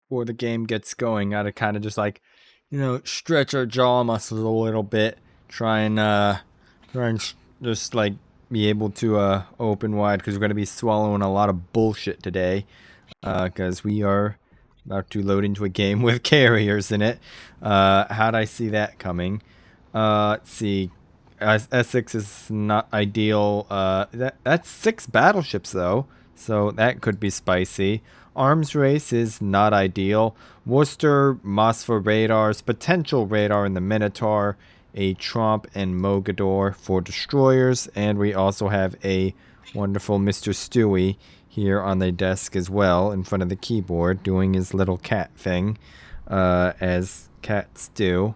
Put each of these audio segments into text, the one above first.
before the game gets going. Gotta kind of just like, stretch our jaw muscles a little bit. Try and just like be able to open wide because we're gonna be swallowing a lot of bullshit today. Because we are about to load into a game with carriers in it. How'd I see that coming? Let's see. Essex is not ideal. That's 6 battleships though, so that could be spicy. Arms race is not ideal. Worcester, Mossfa radars, potential radar in the Minotaur, a Tromp and Mogador for destroyers, and we also have a wonderful Mr. Stewie here on the desk as well in front of the keyboard doing his little cat thing, as cats do.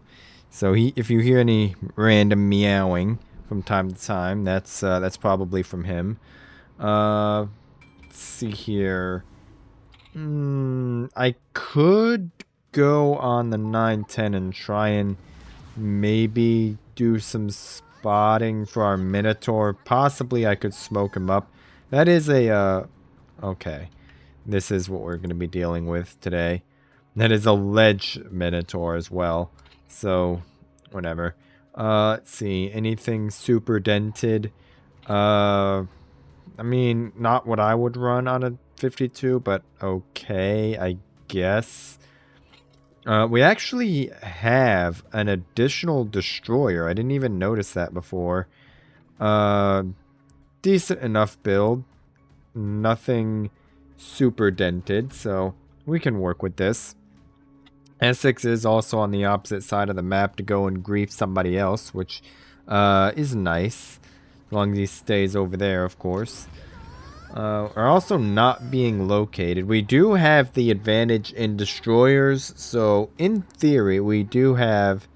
So if you hear any random meowing from time to time, that's probably from him. Let's see here. I could go on the 910 and try and maybe do some spotting for our Minotaur. Possibly I could smoke him up. That is a, okay. This is what we're going to be dealing with today. That is a ledge Minotaur as well. So, whatever. Let's see. Anything super dented? I mean, not what I would run on a 52, but okay, I guess. We actually have an additional destroyer. I didn't even notice that before. Decent enough build. Nothing super dented, so we can work with this. Essex is also on the opposite side of the map to go and grief somebody else, which is nice. As long as he stays over there, of course. Are also not being located. We do have the advantage in destroyers, so in theory we do have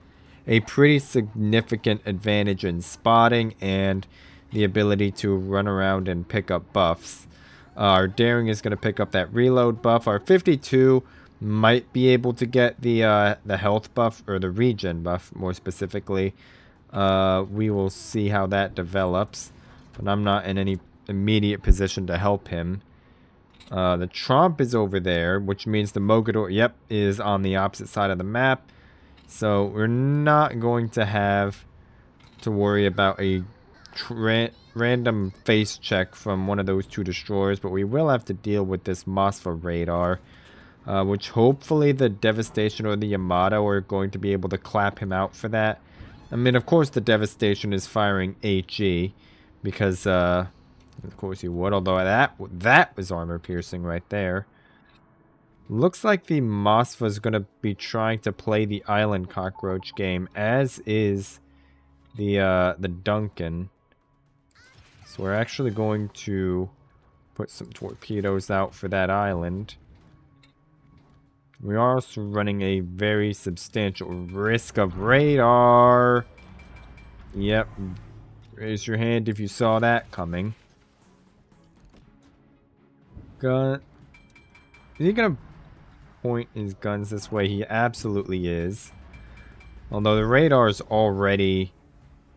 a pretty significant advantage in spotting and the ability to run around and pick up buffs. Our daring is going to pick up that reload buff. Our 52 might be able to get the health buff, or the regen buff more specifically. We will see how that develops, but I'm not in any immediate position to help him. The Tromp is over there, which means the Mogador, yep, is on the opposite side of the map. So we're not going to have to worry about a random face check from one of those 2 destroyers, but we will have to deal with this Mossfa radar, which hopefully the Devastation or the Yamato are going to be able to clap him out for that. I mean, of course the Devastation is firing HE, because of course he would, although that was armor piercing right there. Looks like the Mossfa is going to be trying to play the Island Cockroach game, as is the Duncan. So we're actually going to put some torpedoes out for that island. We are also running a very substantial risk of radar. Yep. Raise your hand if you saw that coming. Gun. Is he gonna point his guns this way? He absolutely is. Although the radar is already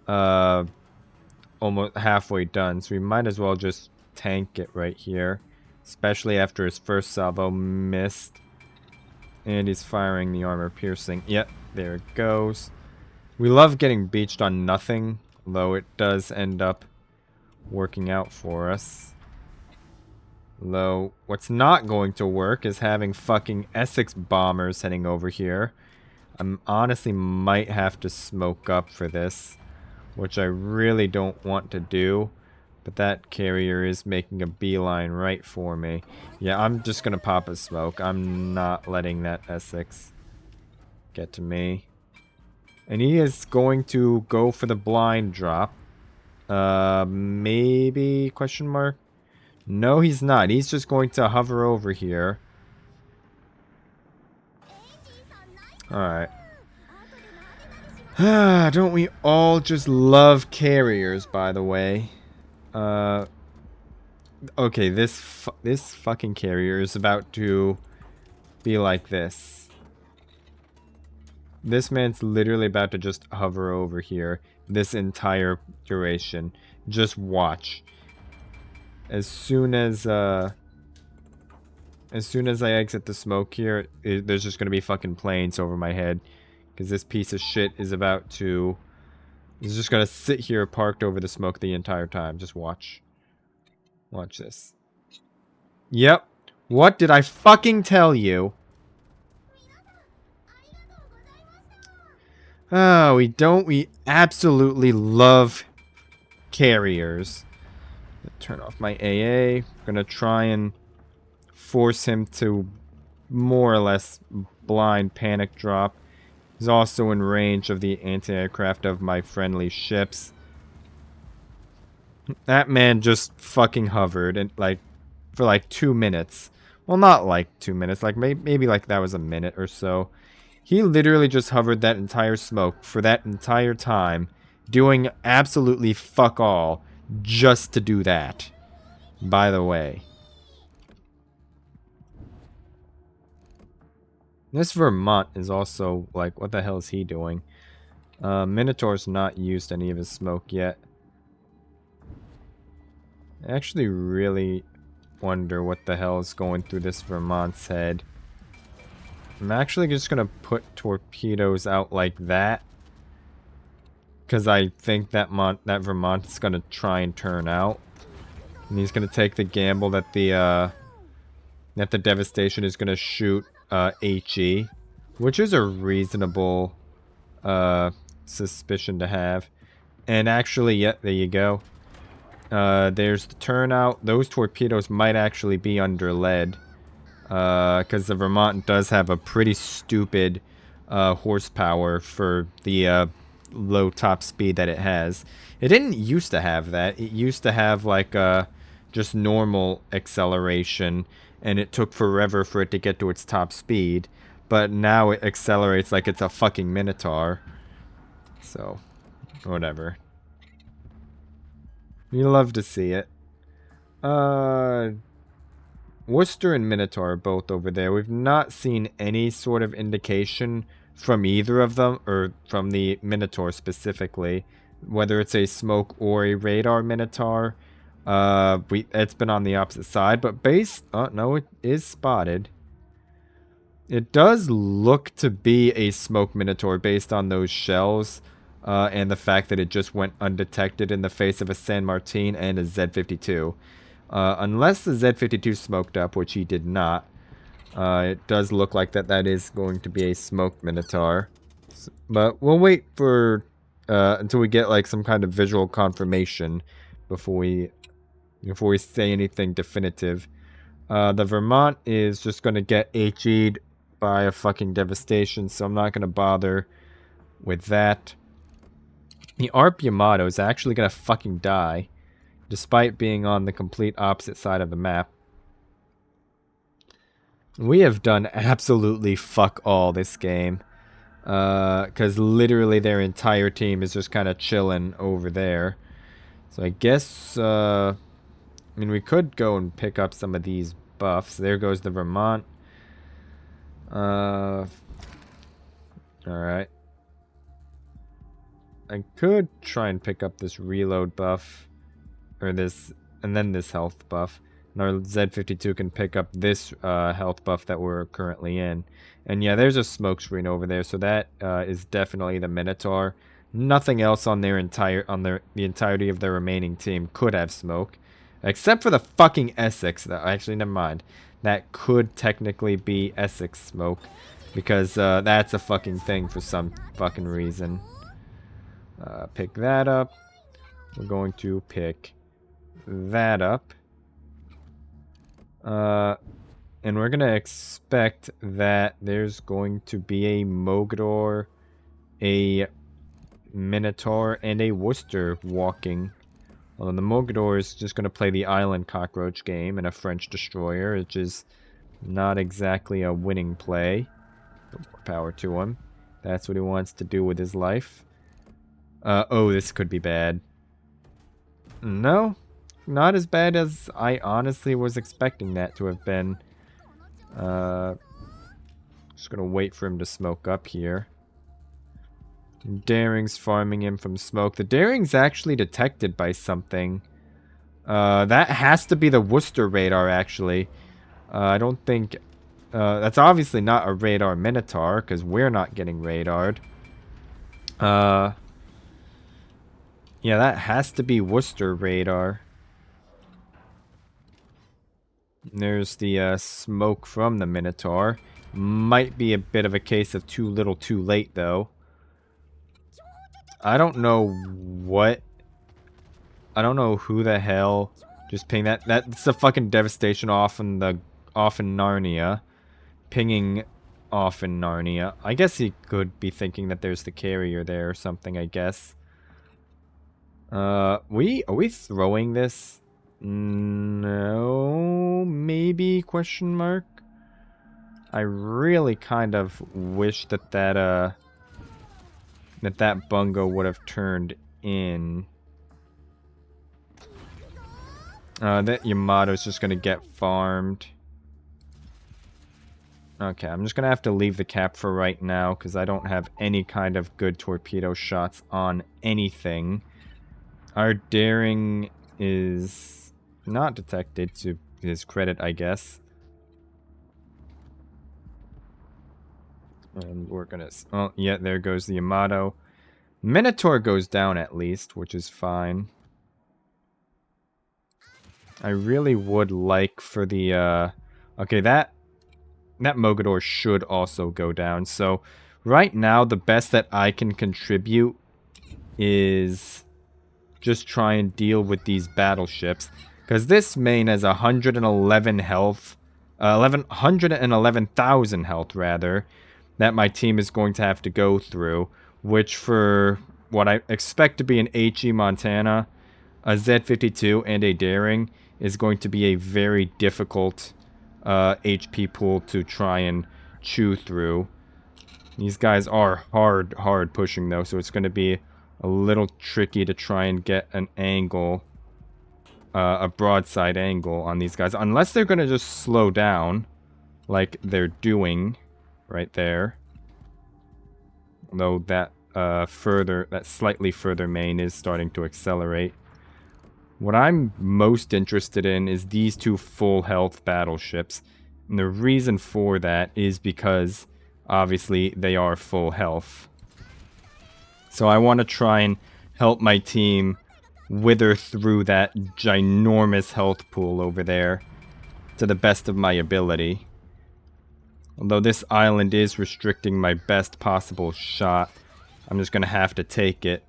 almost halfway done, so we might as well just tank it right here, especially after his first salvo missed. And he's firing the armor piercing. Yep, there it goes. We love getting beached on nothing, though it does end up working out for us. Though what's not going to work is having fucking Essex bombers heading over here. I honestly might have to smoke up for this, which I really don't want to do. But that carrier is making a beeline right for me. Yeah, I'm just going to pop a smoke. I'm not letting that Essex get to me. And he is going to go for the blind drop. Maybe? Question mark? No, he's not. He's just going to hover over here. Alright. Don't we all just love carriers, by the way? Okay, this fucking carrier is about to be like this. This man's literally about to just hover over here this entire duration. Just watch. As soon as As soon as I exit the smoke here, there's just gonna be fucking planes over my head. Because this piece of shit is about to... He's just gonna sit here parked over the smoke the entire time. Just watch. Watch this. Yep. What did I fucking tell you? Oh, we absolutely love carriers. Turn off my AA. Gonna try and force him to more or less blind panic drop. He's also in range of the anti-aircraft of my friendly ships. That man just fucking hovered and for like 2 minutes. Well, not like 2 minutes, like maybe like that was a minute or so. He literally just hovered that entire smoke for that entire time, doing absolutely fuck all just to do that. By the way. This Vermont is also, like, what the hell is he doing? Minotaur's not used any of his smoke yet. I actually really wonder what the hell is going through this Vermont's head. I'm actually just gonna put torpedoes out like that. Because I think that Vermont is gonna try and turn out. And he's gonna take the gamble that the devastation is gonna shoot HE, which is a reasonable suspicion to have. And actually, yeah, there you go. There's the turnout. Those torpedoes might actually be under lead, because the Vermont does have a pretty stupid horsepower for the low top speed that it has. It didn't used to have that. It used to have like just normal acceleration, and it took forever for it to get to its top speed. But now it accelerates like it's a fucking Minotaur. So, whatever. You love to see it. Worcester and Minotaur are both over there. We've not seen any sort of indication from either of them, or from the Minotaur specifically, whether it's a smoke or a radar Minotaur. It's been on the opposite side, but no, it is spotted. It does look to be a smoke Minotaur based on those shells, and the fact that it just went undetected in the face of a San Martin and a Z-52. Unless the Z-52 smoked up, which he did not, it does look like that is going to be a smoked Minotaur. But we'll wait for until we get like some kind of visual confirmation before we say anything definitive. The Vermont is just going to get HE'd by a fucking devastation, so I'm not going to bother with that. The ARP Yamato is actually going to fucking die, despite being on the complete opposite side of the map. We have done absolutely fuck all this game. Because literally their entire team is just kind of chilling over there. So I guess, I mean, we could go and pick up some of these buffs. There goes the Vermont. Alright. I could try and pick up this reload buff. Or this, and then this health buff. And our Z-52 can pick up this health buff that we're currently in. And yeah, there's a smoke screen over there, so that is definitely the Minotaur. Nothing else on the entirety of their remaining team could have smoke. Except for the fucking Essex. Actually, never mind. That could technically be Essex smoke. Because that's a fucking thing for some fucking reason. Pick that up. We're going to pick that up. And we're gonna expect that there's going to be a Mogador, a Minotaur, and a Worcester walking. Well, the Mogador is just gonna play the island cockroach game in a French destroyer, which is not exactly a winning play. But more power to him. That's what he wants to do with his life. Oh, this could be bad. No, not as bad as I honestly was expecting that to have been. Just gonna wait for him to smoke up here. Daring's farming him from smoke. The Daring's actually detected by something. That has to be the Worcester radar, actually. I don't think... that's obviously not a radar Minotaur, because we're not getting radared. Yeah, that has to be Worcester radar. There's the smoke from the Minotaur. Might be a bit of a case of too little too late, though. I don't know what... I don't know who the hell just pinged that. That's the fucking devastation off in Narnia. Pinging off in Narnia. I guess he could be thinking that there's the carrier there or something, I guess. Are we throwing this? No, maybe, question mark. I really kind of wish that that bungo would have turned in. That Yamato's just gonna get farmed. Okay, I'm just gonna have to leave the cap for right now because I don't have any kind of good torpedo shots on anything. Our daring is not detected, to his credit, I guess. And we're gonna... Oh, yeah, there goes the Yamato. Minotaur goes down at least, which is fine. I really would like for the... Okay, that Mogador should also go down. So, right now, the best that I can contribute is just try and deal with these battleships. Because this main has 111 health. 111,000 health, rather. That my team is going to have to go through. Which for what I expect to be an HE Montana, a Z52, and a Daring is going to be a very difficult HP pool to try and chew through. These guys are hard pushing though, so it's going to be a little tricky to try and get an angle, a broadside angle on these guys, unless they're going to just slow down like they're doing right there. Though that slightly further main is starting to accelerate. What I'm most interested in is these two full health battleships. And the reason for that is because, obviously, they are full health. So I want to try and help my team wither through that ginormous health pool over there to the best of my ability. Although this island is restricting my best possible shot, I'm just going to have to take it.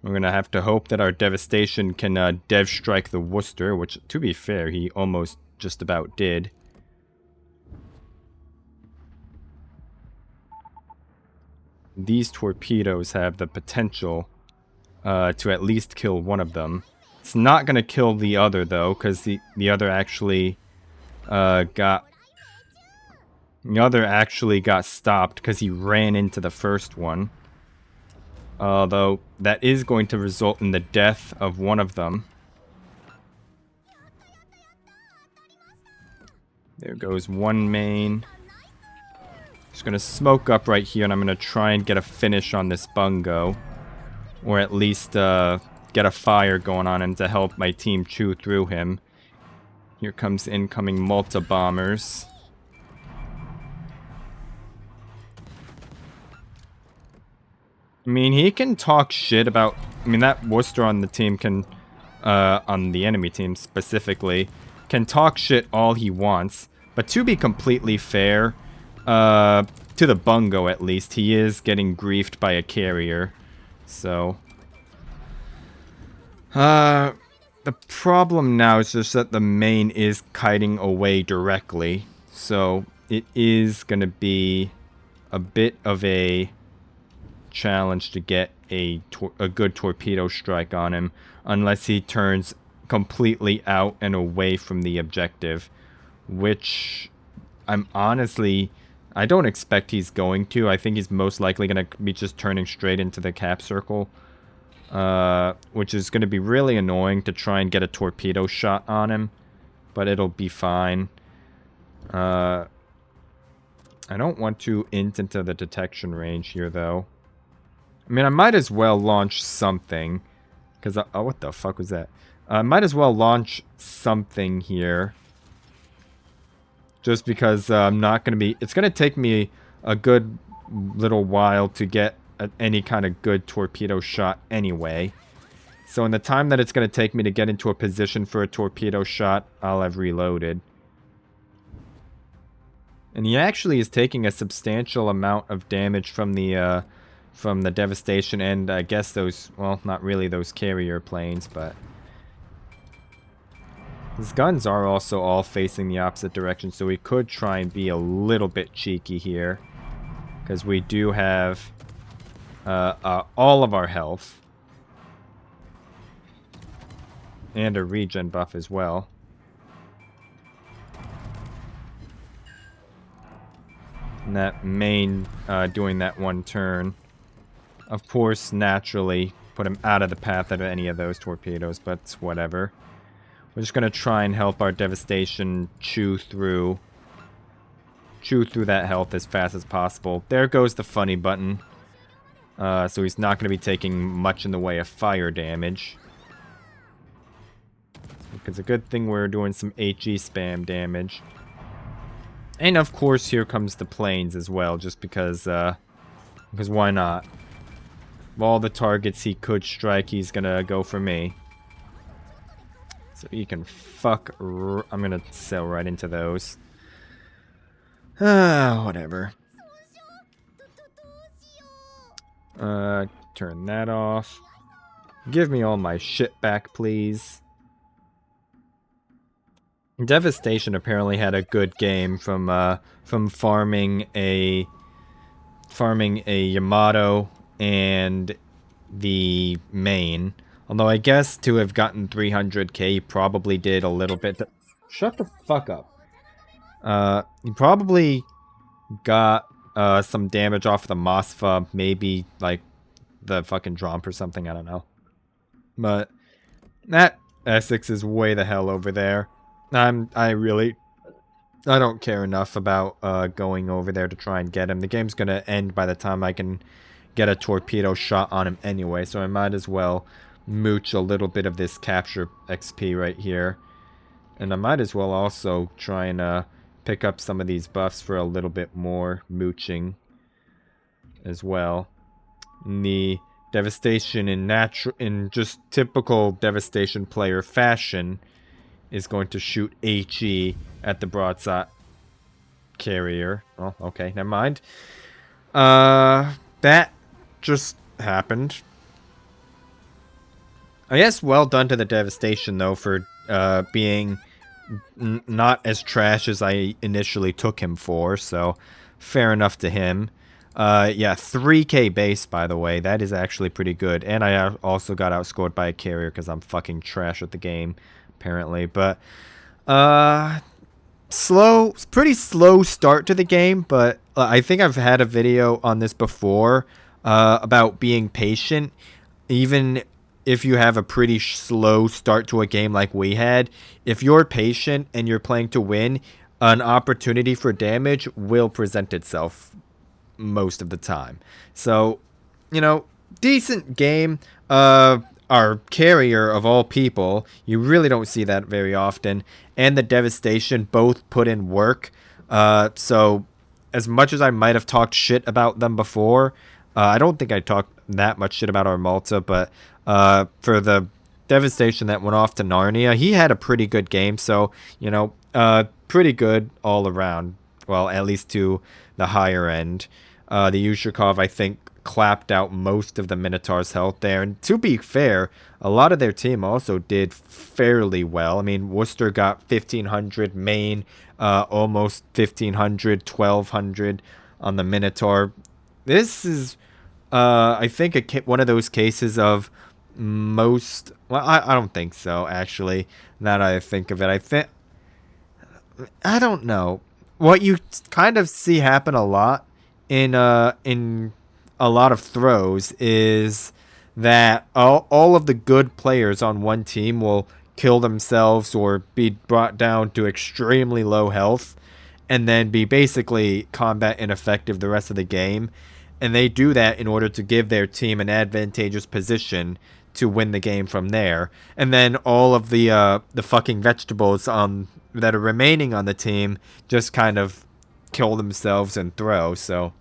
We're going to have to hope that our devastation can dev strike the Worcester, which, to be fair, he almost just about did. These torpedoes have the potential to at least kill one of them. It's not going to kill the other, though, because the other actually got... The other actually got stopped because he ran into the first one. Although, that is going to result in the death of one of them. There goes one main. Just going to smoke up right here, and I'm going to try and get a finish on this bungo. Or at least get a fire going on him to help my team chew through him. Here comes incoming multi-bombers. I mean, he can talk shit about... I mean, that Worcester on the team can... on the enemy team specifically, can talk shit all he wants. But to be completely fair, to the bungo at least, he is getting griefed by a carrier. So... the problem now is just that the main is kiting away directly. So, it is going to be a bit of a... challenge to get a good torpedo strike on him unless he turns completely out and away from the objective, which I'm honestly, I don't expect he's going to. I think he's most likely going to be just turning straight into the cap circle, which is going to be really annoying to try and get a torpedo shot on him, but it'll be fine. I don't want to int into the detection range here though. I mean, I might as well launch something. Because, oh, what the fuck was that? I might as well launch something here. just because I'm not going to be... It's going to take me a good little while to get any kind of good torpedo shot anyway. So in the time that it's going to take me to get into a position for a torpedo shot, I'll have reloaded. And he actually is taking a substantial amount of damage from the devastation and I guess those, well, not really those carrier planes, but his guns are also all facing the opposite direction, so we could try and be a little bit cheeky here, because we do have all of our health and a regen buff as well. And that main doing that one turn, of course, naturally put him out of the path of any of those torpedoes, but whatever. We're just gonna try and help our devastation chew through that health as fast as possible. There goes the funny button. So he's not gonna be taking much in the way of fire damage. It's a good thing we're doing some HE spam damage. And of course, here comes the planes as well, just because why not? Of all the targets he could strike, he's gonna go for me. So he can fuck... I'm gonna sail right into those. Whatever. Turn that off. Give me all my shit back, please. Devastation apparently had a good game from farming a Yamato and the main. Although I guess to have gotten 300k, he probably did a little bit. Shut the fuck up. He probably got some damage off the Mosfa, maybe like the fucking Dromp or something. I don't know. But that Essex is way the hell over there. I don't care enough about going over there to try and get him. The game's gonna end by the time I can get a torpedo shot on him anyway, so I might as well mooch a little bit of this capture XP right here. And I might as well also try and pick up some of these buffs for a little bit more mooching as well. And the devastation in just typical devastation player fashion is going to shoot HE at the broadside carrier. Oh, okay, never mind. That just happened. I guess well done to the devastation, though, for being not as trash as I initially took him for, so fair enough to him. Yeah, 3k base, by the way. That is actually pretty good. And I also got outscored by a carrier because I'm fucking trash at the game, apparently. But, pretty slow start to the game, but I think I've had a video on this before about being patient. Even if you have a pretty slow start to a game like we had, if you're patient and you're playing to win, an opportunity for damage will present itself most of the time. So, you know, decent game. Our carrier of all people, you really don't see that very often, and the devastation both put in work. So as much as I might have talked shit about them before, I don't think I talked that much shit about our Malta, but for the devastation that went off to Narnia, he had a pretty good game. So, you know, pretty good all around. Well, at least to the higher end. The Yushikov, I think, clapped out most of the Minotaur's health there. And to be fair, a lot of their team also did fairly well. I mean, Worcester got 1,500, Maine almost 1,500, 1,200 on the Minotaur. This is, I think, one of those cases of most... Well, I don't think so, actually, now that I think of it. I don't know. What you kind of see happen a lot in a lot of throws is that all of the good players on one team will kill themselves or be brought down to extremely low health and then be basically combat ineffective the rest of the game. And they do that in order to give their team an advantageous position to win the game from there. And then all of the fucking vegetables on that are remaining on the team just kind of kill themselves and throw. So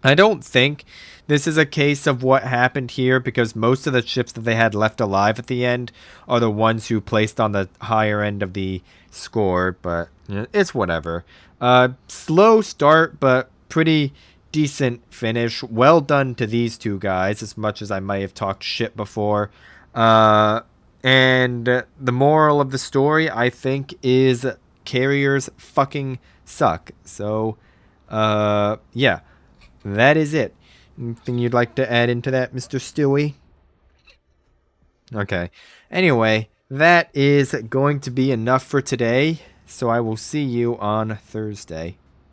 I don't think this is a case of what happened here, because most of the ships that they had left alive at the end are the ones who placed on the higher end of the score, but it's whatever. Slow start, but pretty decent finish. Well done to these two guys, as much as I might have talked shit before. And the moral of the story, I think, is carriers fucking suck. So, yeah. That is it. Anything you'd like to add into that, Mr. Stewie? Okay. Anyway, that is going to be enough for today. So I will see you on Thursday.